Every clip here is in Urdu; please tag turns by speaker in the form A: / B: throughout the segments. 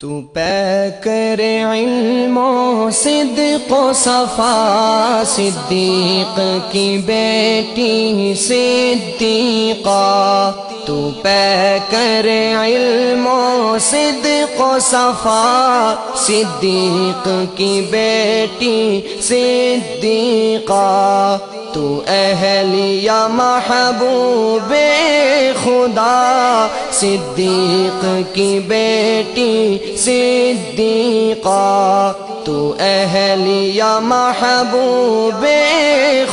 A: تو پیکر علم و صدق و صفا، صدیق کی بیٹی صدیقہ۔ تو پیکر علم و صدق و صفا، صدیق کی بیٹی صدیقہ۔ تو اہلیہ محبوب خدا، صدیق کی بیٹی صدیقہ۔ تو اہلیہ محبوب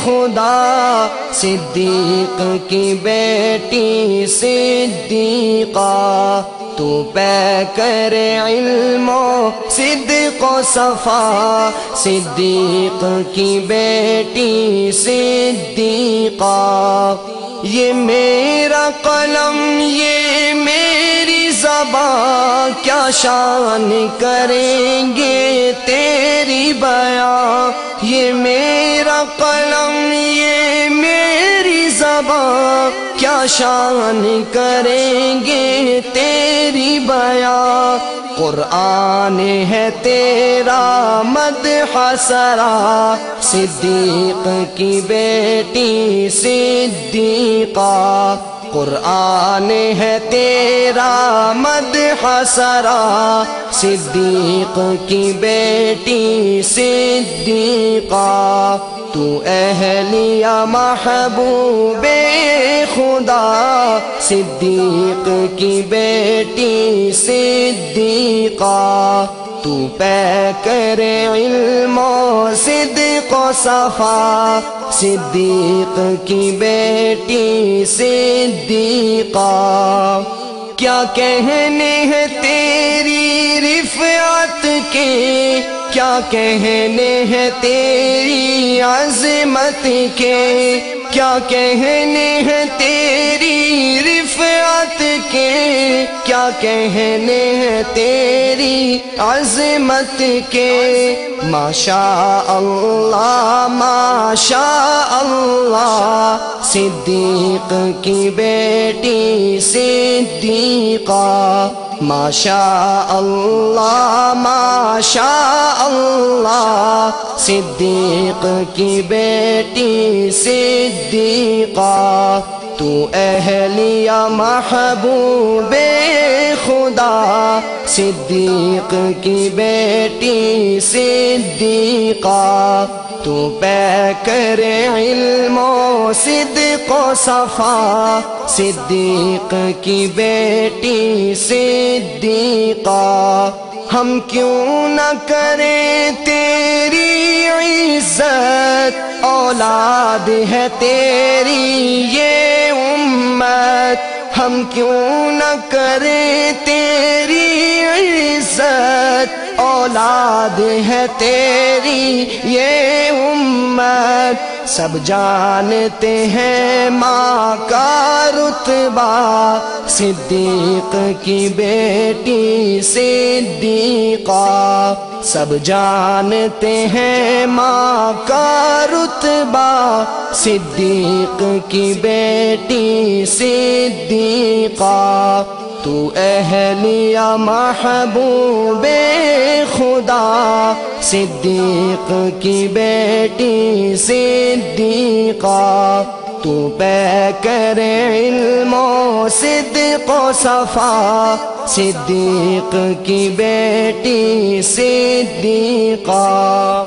A: خدا، صدیق کی بیٹی صدیقہ۔ تو پیکر علم و صدق و صفا، صدیق کی بیٹی صدیقہ۔ یہ میرا قلم، یہ میری زبان، کیا شان کریں گے تیری بیاں۔ یہ میرا قلم، یہ میری زبان، کیا شان کریں گے تیری بیاں۔ قرآن ہے تیرا مدح سرا، صدیق کی بیٹی صدیقہ۔ قرآن ہے تیرا مدح سرا، صدیق کی بیٹی صدیقہ۔ تو اہلیہ محبوب خدا، صدیق کی بیٹی صدیقہ۔ تو پیکر علم و صدق و صفا، صدیق کی بیٹی صدیقہ۔ کیا کہنے ہیں تیری رفعت کے، کیا کہنے ہیں تیری عظمت کے، کیا کہنے ہیں تیری رفعت کے، کیا کہنے ہیں تیری عظمت کے۔ ماشاء اللہ ماشاء اللہ، صدیق کی بیٹی صدیقہ۔ ماشاء اللہ ماشاء اللہ، صدیق کی بیٹی صدیقہ۔ تو اہلیہ محبوب خدا، صدیق کی بیٹی صدیقہ۔ تو پیکر علم و صدق و صفا، صدیق کی بیٹی صدیقہ۔ ہم کیوں نہ کریں تیری عزت، اولاد ہے تیری یہ امت۔ ہم کیوں نہ کریں تیری عزت، اولاد ہے تیری یہ امت۔ سب جانتے ہیں ماں کا رتبہ، صدیق کی بیٹی صدیقہ۔ سب جانتے ہیں ماں کا رتبہ، صدیق کی بیٹی صدیقہ۔ تو اہلیہ محبوب خدا، صدیق کی بیٹی صدیقہ۔ تو پیکر علم و صدق و صفا، صدیق کی بیٹی صدیقہ۔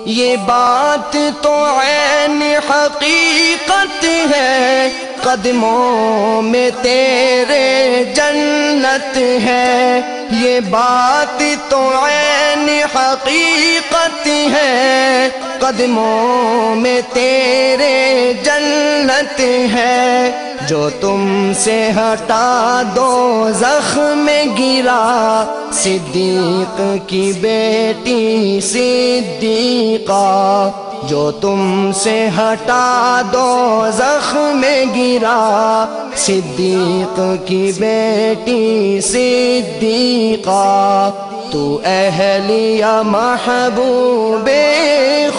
A: یہ بات تو عین حقیقت ہے، قدموں میں تیرے جنت ہے۔ یہ بات تو عین حقیقت ہے، قدموں میں تیرے جنت ہے۔ جو تم سے ہٹا دوزخ میں گرا، صدیق کی بیٹی صدیقہ۔ جو تم سے ہٹا دوزخ میں گرا، صدیق کی بیٹی صدیقہ۔ تو اہلیہ محبوب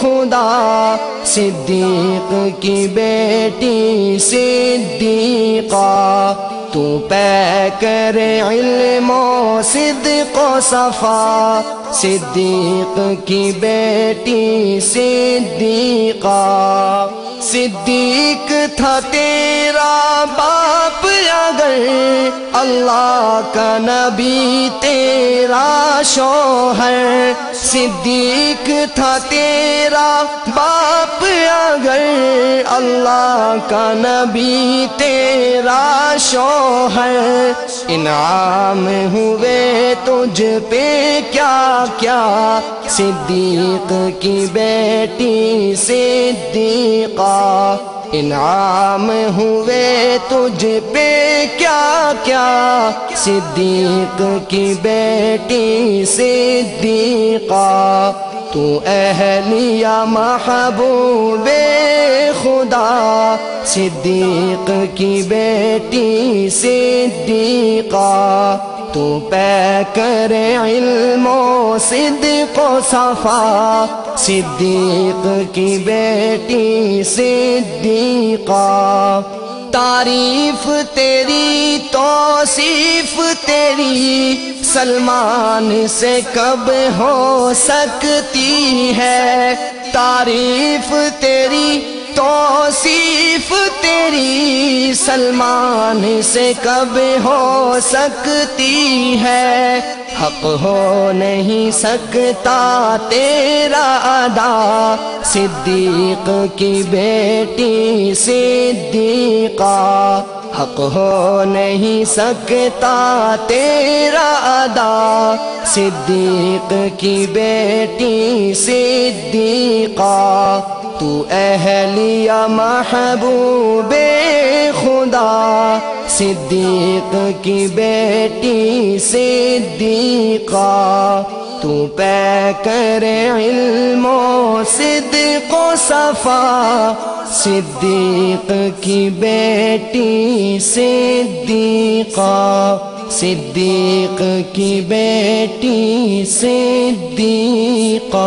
A: خدا، صدیق کی بیٹی صدیقہ۔ تو پیکر علم و صدق و صفا صدیق کی بیٹی صدیقہ صدیق تھا تیرا باپ اگر اللہ کا نبی تیرا شوہر صدیق تھا تیرا باپ اگر اللہ کا نبی تیرا شوہر انعام ہوئے تجھ پہ کیا کیا صدیق کی بیٹی صدیقہ انعام ہوئے تجھ پہ کیا کیا صدیق کی بیٹی صدیقہ تو اہلیہ محبوب خدا صدیق کی بیٹی صدیقہ تو پیکر علم و صدق و صفا صدیق کی بیٹی صدیقہ تعریف تیری توصیف تیری سلمان سے کب ہو سکتی ہے تعریف تیری توصیف تیری سلمان سے کب ہو سکتی ہے حق ہو نہیں سکتا تیرا ادا صدیق کی بیٹی صدیقہ حق ہو نہیں سکتا تیرا ادا صدیق کی بیٹی صدیقہ تو اہلیہ محبوب خدا صدیق کی بیٹی صدیقہ تو پیکر علم و صدق و صفا صدیق کی بیٹی صدیقہ صدیق کی بیٹی صدیقہ